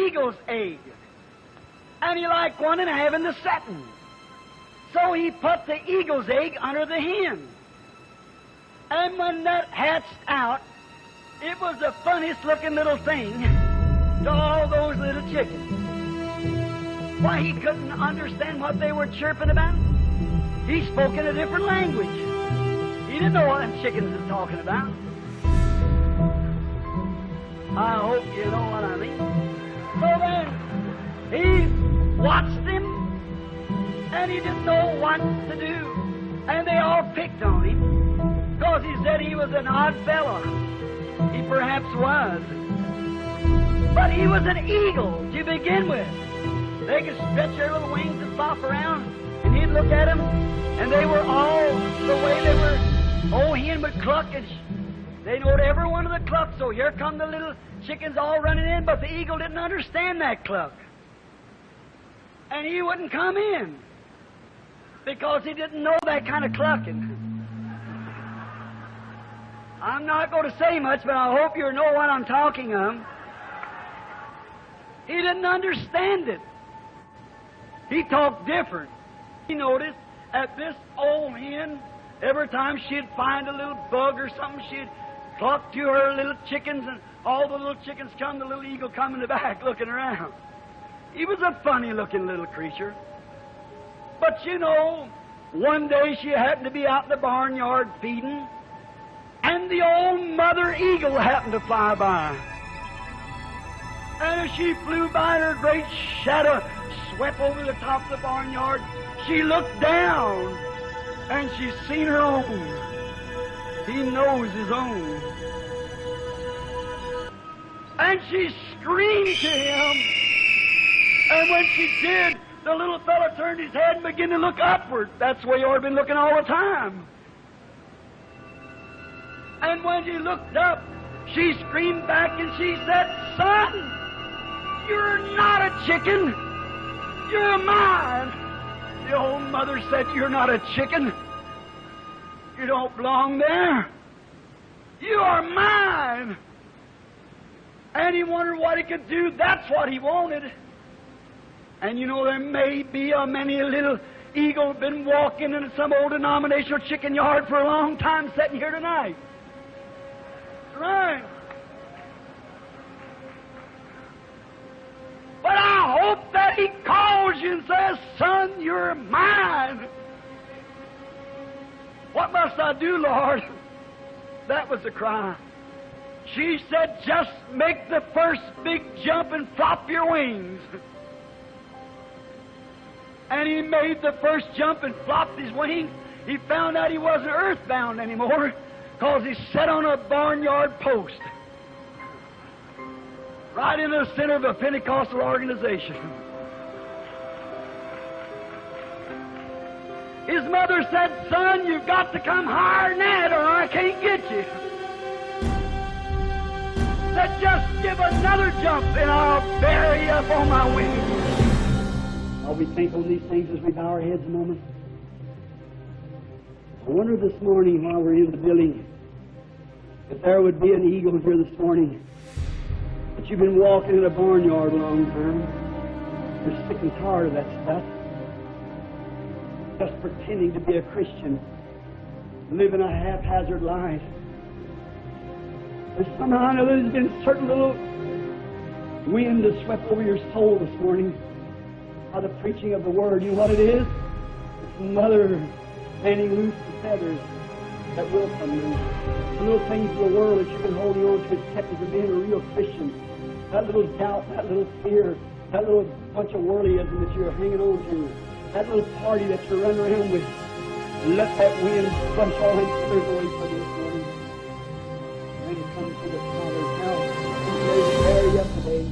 eagle's egg. And he liked one and having the setting. So he put the eagle's egg under the hen. And when that hatched out, it was the funniest looking little thing to all those little chickens. Why, he couldn't understand what they were chirping about. He spoke in a different language. He didn't know what them chickens was talking about. I hope you know what I mean. So then, he watched him, and he didn't know what to do. And they all picked on him, because he said he was an odd fellow. He perhaps was. But he was an eagle to begin with. They could stretch their little wings and flop around, and he'd look at them, and they were all the way they were. Oh, hen would cluck, and they knowed every one of the clucks, so here come the little chickens all running in, but the eagle didn't understand that cluck. And he wouldn't come in, because he didn't know that kind of clucking. I'm not going to say much, but I hope you know what I'm talking of. He didn't understand it. He talked different. He noticed that this old hen, every time she'd find a little bug or something, she'd cluck to her little chickens, and all the little chickens come, the little eagle come in the back looking around. He was a funny-looking little creature. But you know, one day she happened to be out in the barnyard feeding, and the old mother eagle happened to fly by. And as she flew by, her great shadow swept over the top of the barnyard. She looked down, and she seen her own. He knows his own. And she screamed to him. And when she did, the little fellow turned his head and began to look upward. That's the way you ought to been looking all the time. And when he looked up, she screamed back and she said, "Son, you're not a chicken. You're mine." The old mother said, "You're not a chicken. You don't belong there. You are mine." And he wondered what he could do. That's what he wanted. And you know, there may be a many a little eagle been walking in some old denominational chicken yard for a long time sitting here tonight. That's right. But I hope that he calls you and says, "Son, you're mine." "What must I do, Lord?" That was the cry. She said, "Just make the first big jump and flop your wings." And he made the first jump and flopped his wings. He found out he wasn't earthbound anymore, because he sat on a barnyard post, right in the center of a Pentecostal organization. His mother said, "Son, you've got to come higher than that, or I can't get you." Said, "Just give another jump, and I'll bear you up on my wings." While we think on these things as we bow our heads a moment, I wonder this morning while we're in the building, if there would be an eagle here this morning, that you've been walking in a barnyard a long time. You're sick and tired of that stuff. Just pretending to be a Christian, living a haphazard life. But somehow or another there's been a certain little wind that swept over your soul this morning by the preaching of the Word. You know what it is? It's Mother fanning loose the feathers that will come loose. The little things of the world that you've been holding on to as kept you from being a real Christian. That little doubt, that little fear, that little bunch of worldlyism that you're hanging on to, that little party that you're running around with. And let that wind flush all them feathers away from you this morning. And then come to the Father's house. He's ready to carry you up today.